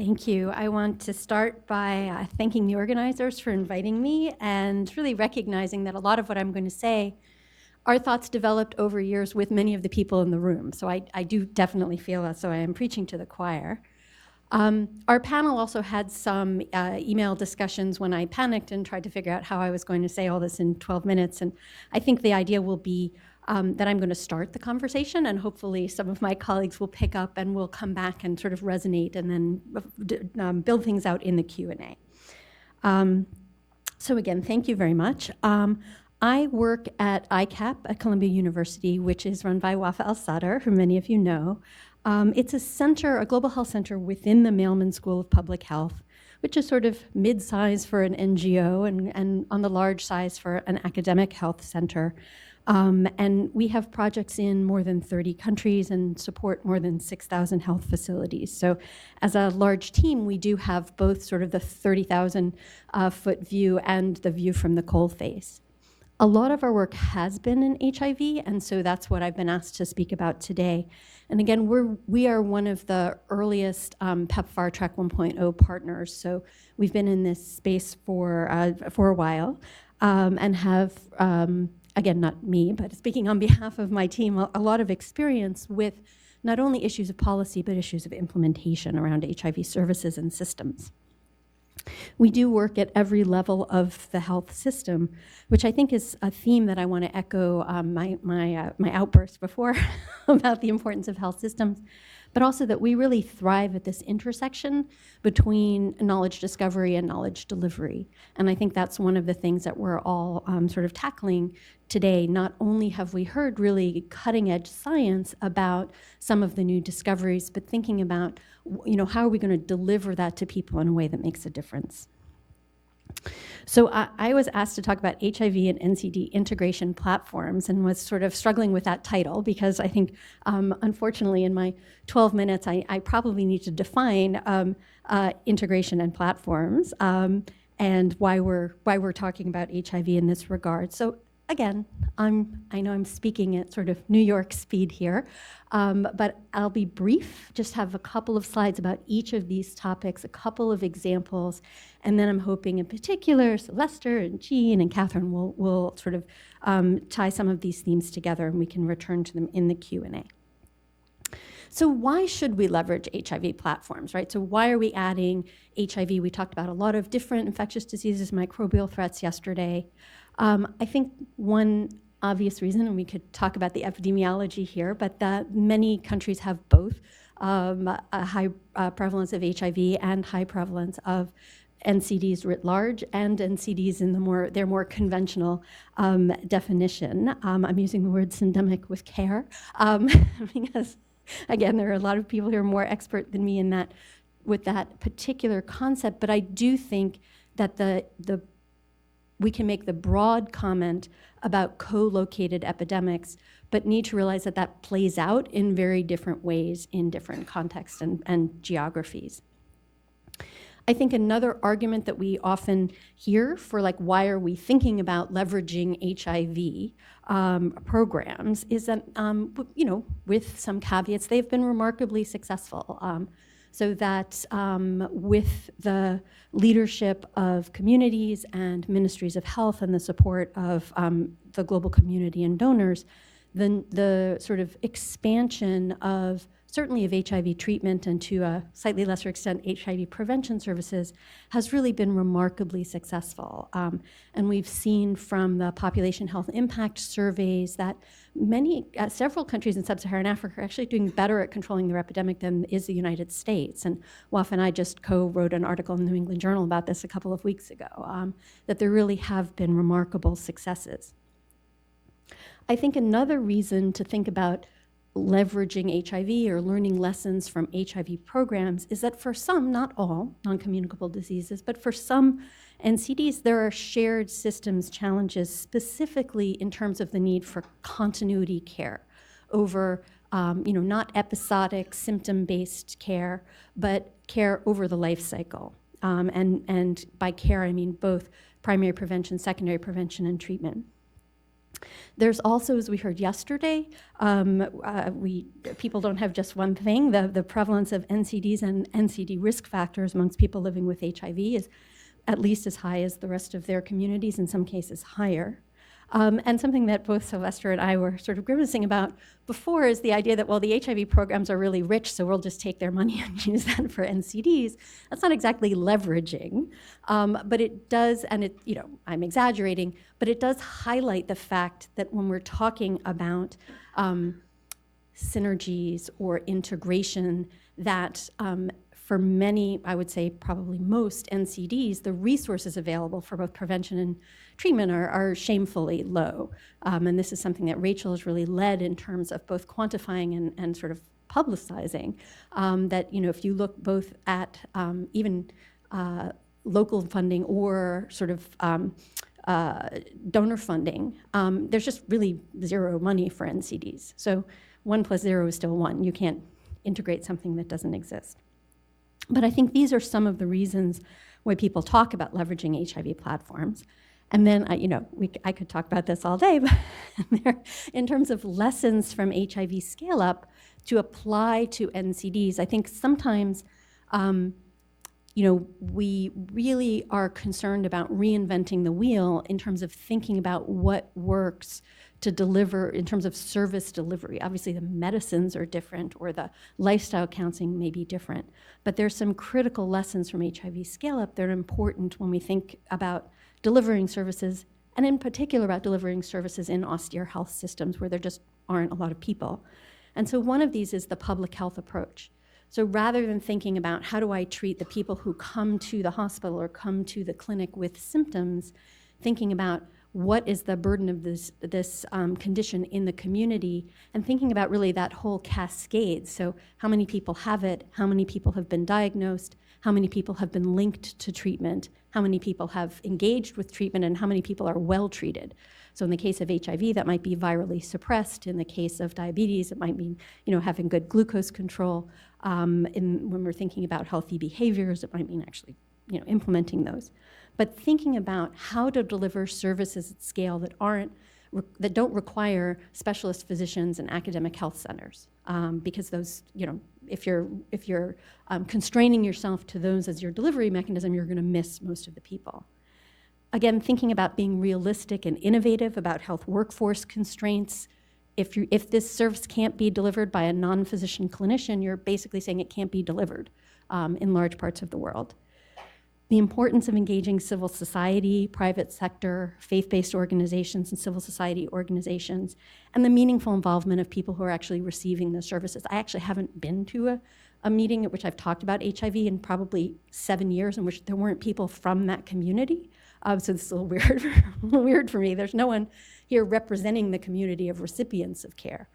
Thank you. I want to start by thanking the organizers for inviting me and really recognizing that a lot of what I'm going to say are thoughts developed over years with many of the people in the room. So I do definitely feel as though I am preaching to the choir. Our panel also had some email discussions when I panicked and tried to figure out how I was going to say all this in 12 minutes. And I think the idea will be that I'm going to start the conversation, and hopefully some of my colleagues will pick up and will come back and sort of resonate and then build things out in the Q&A. So again, thank you very much. I work at ICAP at Columbia University, which is run by Wafa El-Sadr, who many of you know. It's a center, a global health center within the Mailman School of Public Health, which is sort of mid-size for an NGO and on the large size for an academic health center. And we have projects in more than 30 countries and support more than 6,000 health facilities. So as a large team, we do have both sort of the 30,000 foot view and the view from the coalface. A lot of our work has been in HIV, and so that's what I've been asked to speak about today. And again, we are one of the earliest PEPFAR Track 1.0 partners, so we've been in this space for a while and have, again, not me, but speaking on behalf of my team, a lot of experience with not only issues of policy, but issues of implementation around HIV services and systems. We do work at every level of the health system, which I think is a theme that I want to echo my outburst before about the importance of health systems, but also that we really thrive at this intersection between knowledge discovery and knowledge delivery. And I think that's one of the things that we're all sort of tackling today. Not only have we heard really cutting edge science about some of the new discoveries, but thinking about, how are we going to deliver that to people in a way that makes a difference? So I was asked to talk about HIV and NCD Integration Platforms and was sort of struggling with that title because I think, unfortunately, in my 12 minutes, I probably need to define integration and platforms and why we're talking about HIV in this regard. So again, I know I'm speaking at sort of New York speed here, but I'll be brief, just have a couple of slides about each of these topics, a couple of examples, and then I'm hoping in particular Sylvester and Jean and Catherine will sort of tie some of these themes together and we can return to them in the Q&A. So why should we leverage HIV platforms, right? So why are we adding HIV? We talked about a lot of different infectious diseases, microbial threats yesterday. I think one obvious reason, and we could talk about the epidemiology here, but that many countries have both a high prevalence of HIV and high prevalence of NCDs writ large and NCDs in their more conventional definition. I'm using the word syndemic with care because, again, there are a lot of people who are more expert than me in that with that particular concept, but I do think that we can make the broad comment about co-located epidemics, but need to realize that that plays out in very different ways in different contexts and geographies. I think another argument that we often hear for why are we thinking about leveraging HIV programs is that, with some caveats, they've been remarkably successful. So that with the leadership of communities and ministries of health and the support of the global community and donors, then the sort of expansion of certainly of HIV treatment and to a slightly lesser extent HIV prevention services has really been remarkably successful. And we've seen from the population health impact surveys that several countries in sub-Saharan Africa are actually doing better at controlling their epidemic than is the United States. And Wafa and I just co-wrote an article in the New England Journal about this a couple of weeks ago, that there really have been remarkable successes. I think another reason to think about leveraging HIV or learning lessons from HIV programs is that for some, not all, non-communicable diseases, but for some NCDs, there are shared systems challenges specifically in terms of the need for continuity care over, not episodic symptom-based care, but care over the life cycle. And by care, I mean both primary prevention, secondary prevention, and treatment. There's also, as we heard yesterday, people don't have just one thing. The prevalence of NCDs and NCD risk factors amongst people living with HIV is at least as high as the rest of their communities, in some cases higher. And something that both Sylvester and I were sort of grimacing about before is the idea that, well, the HIV programs are really rich, so we'll just take their money and use that for NCDs. That's not exactly leveraging, but it does, and it, I'm exaggerating, but it does highlight the fact that when we're talking about synergies or integration, that for many, I would say probably most NCDs, the resources available for both prevention and treatment are shamefully low. And this is something that Rachel has really led in terms of both quantifying and sort of publicizing, that if you look both at even local funding or sort of donor funding, there's just really zero money for NCDs. So 1 + 0 is still 1. You can't integrate something that doesn't exist. But I think these are some of the reasons why people talk about leveraging HIV platforms. And then, I could talk about this all day, but in terms of lessons from HIV Scale-up to apply to NCDs, I think sometimes, we really are concerned about reinventing the wheel in terms of thinking about what works to deliver in terms of service delivery. Obviously, the medicines are different, or the lifestyle counseling may be different, but there's some critical lessons from HIV Scale-up that are important when we think about delivering services, and in particular about delivering services in austere health systems where there just aren't a lot of people. And so one of these is the public health approach. So rather than thinking about how do I treat the people who come to the hospital or come to the clinic with symptoms, thinking about what is the burden of this condition in the community, and thinking about really that whole cascade. So how many people have it, how many people have been diagnosed, how many people have been linked to treatment, how many people have engaged with treatment, and how many people are well treated. So in the case of HIV, that might be virally suppressed. In the case of diabetes, it might mean having good glucose control. When we're thinking about healthy behaviors, it might mean actually implementing those. But thinking about how to deliver services at scale that don't require specialist physicians and academic health centers, because those, if you're constraining yourself to those as your delivery mechanism, you're going to miss most of the people. Again, thinking about being realistic and innovative about health workforce constraints. If this service can't be delivered by a non-physician clinician, you're basically saying it can't be delivered in large parts of the world. The importance of engaging civil society, private sector, faith-based organizations, and civil society organizations, and the meaningful involvement of people who are actually receiving the services. I actually haven't been to a meeting at which I've talked about HIV in probably 7 years in which there weren't people from that community. So this is a little weird for me. There's no one here representing the community of recipients of care.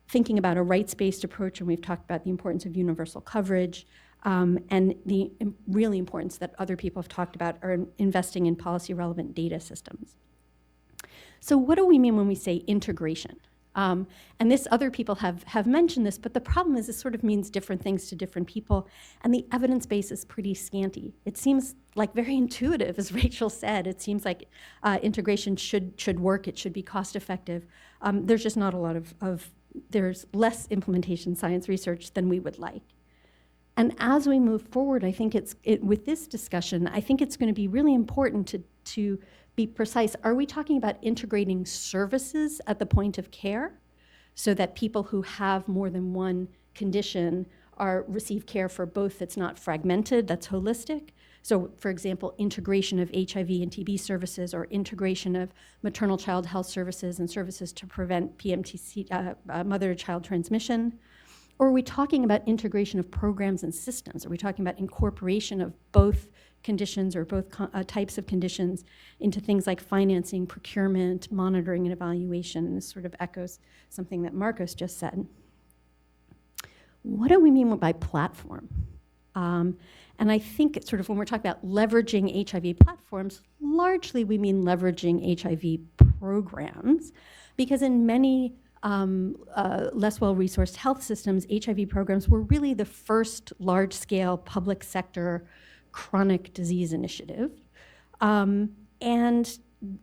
Thinking about a rights-based approach, and we've talked about the importance of universal coverage, and the really importance that other people have talked about are investing in policy-relevant data systems. So what do we mean when we say integration? And this, other people have mentioned this, but the problem is this sort of means different things to different people, and the evidence base is pretty scanty. It seems like very intuitive, as Rachel said. It seems like integration should work, it should be cost effective. There's just not a lot there's less implementation science research than we would like. And as we move forward, I think with this discussion, I think it's going to be really important to be precise. Are we talking about integrating services at the point of care so that people who have more than one condition receive care for both that's not fragmented, that's holistic? So, for example, integration of HIV and TB services, or integration of maternal child health services and services to prevent PMTC, mother-to-child transmission? Or are we talking about integration of programs and systems? Are we talking about incorporation of both conditions or both types of conditions into things like financing, procurement, monitoring, and evaluation? And this sort of echoes something that Marcos just said. What do we mean by platform? And I think it's sort of when we're talking about leveraging HIV platforms, largely we mean leveraging HIV programs, because in many less well-resourced health systems, HIV programs were really the first large-scale public sector chronic disease initiative. And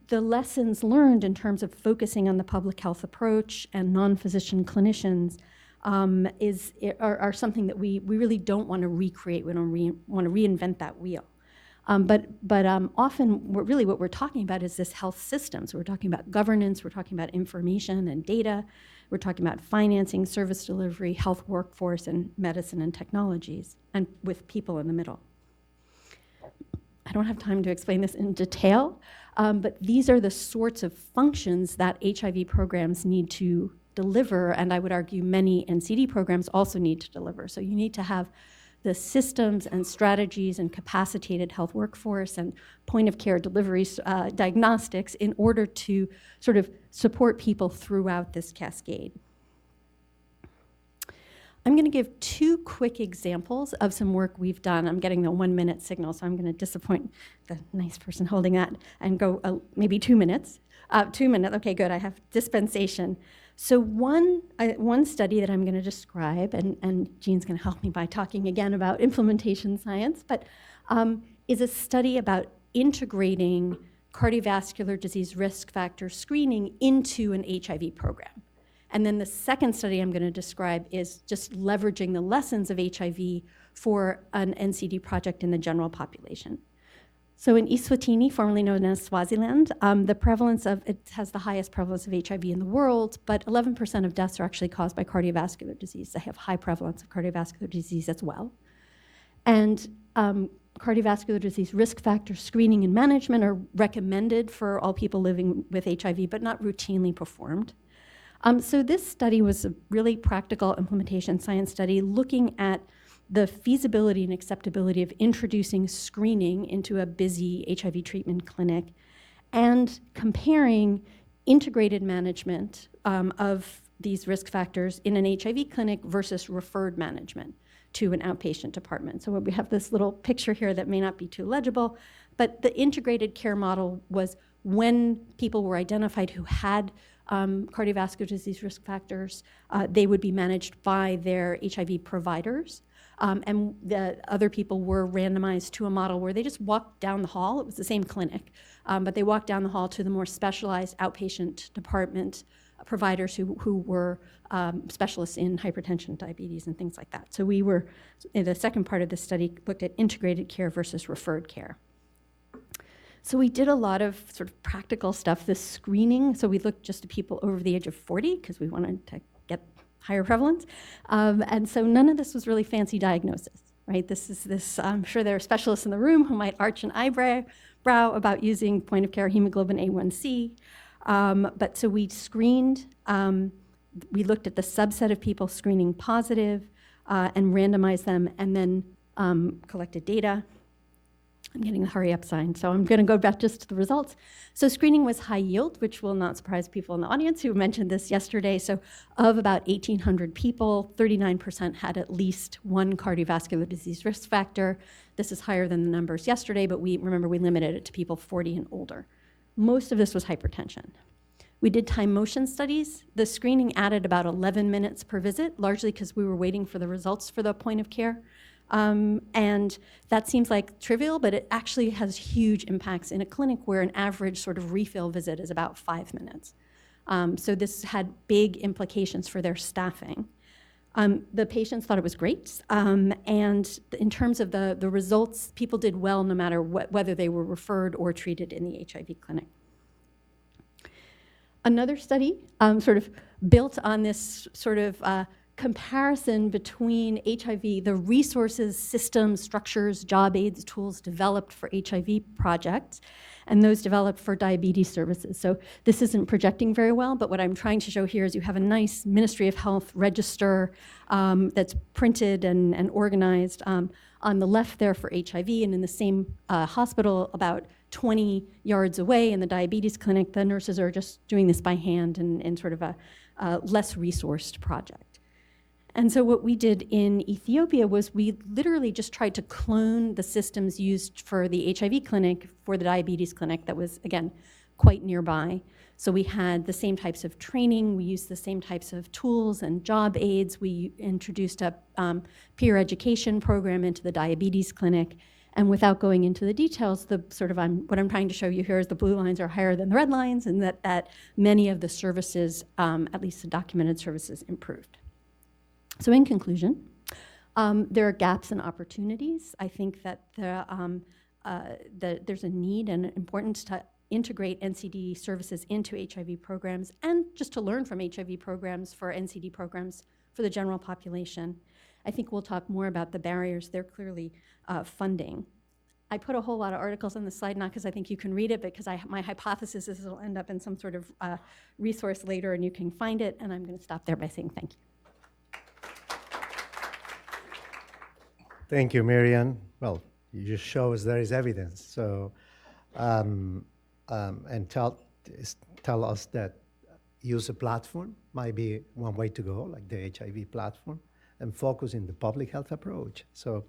the lessons learned in terms of focusing on the public health approach and non-physician clinicians are something that we really don't want to recreate. We don't want to reinvent that wheel. But often, what we're talking about is this health system. So we're talking about governance, we're talking about information and data, we're talking about financing, service delivery, health workforce, and medicine and technologies, and with people in the middle. I don't have time to explain this in detail, but these are the sorts of functions that HIV programs need to deliver, and I would argue many NCD programs also need to deliver. So you need to have the systems and strategies and capacitated health workforce and point of care delivery diagnostics in order to sort of support people throughout this cascade. I'm going to give 2 quick examples of some work we've done. I'm getting the 1-minute signal, so I'm going to disappoint the nice person holding that and go maybe 2 minutes. 2 minutes, okay, good, I have dispensation. So one study that I'm going to describe, and Jean's going to help me by talking again about implementation science, but is a study about integrating cardiovascular disease risk factor screening into an HIV program. And then the second study I'm going to describe is just leveraging the lessons of HIV for an NCD project in the general population. So in Eswatini, formerly known as Swaziland, the prevalence of, it has the highest prevalence of HIV in the world, but 11% of deaths are actually caused by cardiovascular disease. They have high prevalence of cardiovascular disease as well. And cardiovascular disease risk factor screening and management are recommended for all people living with HIV, but not routinely performed. So this study was a really practical implementation science study looking at the feasibility and acceptability of introducing screening into a busy HIV treatment clinic and comparing integrated management of these risk factors in an HIV clinic versus referred management to an outpatient department. So we have this little picture here that may not be too legible, but the integrated care model was when people were identified who had cardiovascular disease risk factors, they would be managed by their HIV providers. And the other people were randomized to a model where they just walked down the hall. It was the same clinic, but they walked down the hall to the more specialized outpatient department providers who were specialists in hypertension, diabetes, and things like that. So we were, in the second part of the study, looked at integrated care versus referred care. So we did a lot of sort of practical stuff, this screening. So we looked just at people over the age of 40 because we wanted to get higher prevalence. And so none of this was really fancy diagnosis, right? I'm sure there are specialists in the room who might arch an eyebrow about using point of care hemoglobin A1C. But so we screened, we looked at the subset of people screening positive and randomized them and then collected data. I'm getting the hurry up sign, so I'm going to go back just to the results. So screening was high yield, which will not surprise people in the audience who mentioned this yesterday. So of about 1,800 people, 39% had at least one cardiovascular disease risk factor. This is higher than the numbers yesterday, but remember we limited it to people 40 and older. Most of this was hypertension. We did time motion studies. The screening added about 11 minutes per visit, largely because we were waiting for the results for the point of care. And that seems like trivial, but it actually has huge impacts in a clinic where an average sort of refill visit is about 5 minutes. So this had big implications for their staffing. The patients thought it was great, and in terms of the results, people did well no matter whether they were referred or treated in the HIV clinic. Another study sort of built on this sort of comparison between HIV, the resources, systems, structures, job aids, tools developed for HIV projects, and those developed for diabetes services. So this isn't projecting very well, but what I'm trying to show here is you have a nice Ministry of Health register that's printed and organized on the left there for HIV, and in the same hospital about 20 yards away in the diabetes clinic, the nurses are just doing this by hand in sort of a less resourced project. And so what we did in Ethiopia was we literally just tried to clone the systems used for the HIV clinic for the diabetes clinic that was, again, quite nearby. So we had the same types of training, we used the same types of tools and job aids, we introduced a peer education program into the diabetes clinic, And without going into the details, the sort of what I'm trying to show you here is the blue lines are higher than the red lines, and that many of the services, at least the documented services, improved. So in conclusion, there are gaps and opportunities. I think that there's a need and importance to integrate NCD services into HIV programs and just to learn from HIV programs for NCD programs for the general population. I think we'll talk more about the barriers. They're clearly funding. I put a whole lot of articles on the slide, not because I think you can read it, but because my hypothesis is it'll end up in some sort of resource later and you can find it, and I'm going to stop there by saying thank you. Thank you, MIRIAM. Well, you just show us there is evidence. So, and tell us that use a platform might be one way to go, like the HIV platform, and focus in the public health approach. So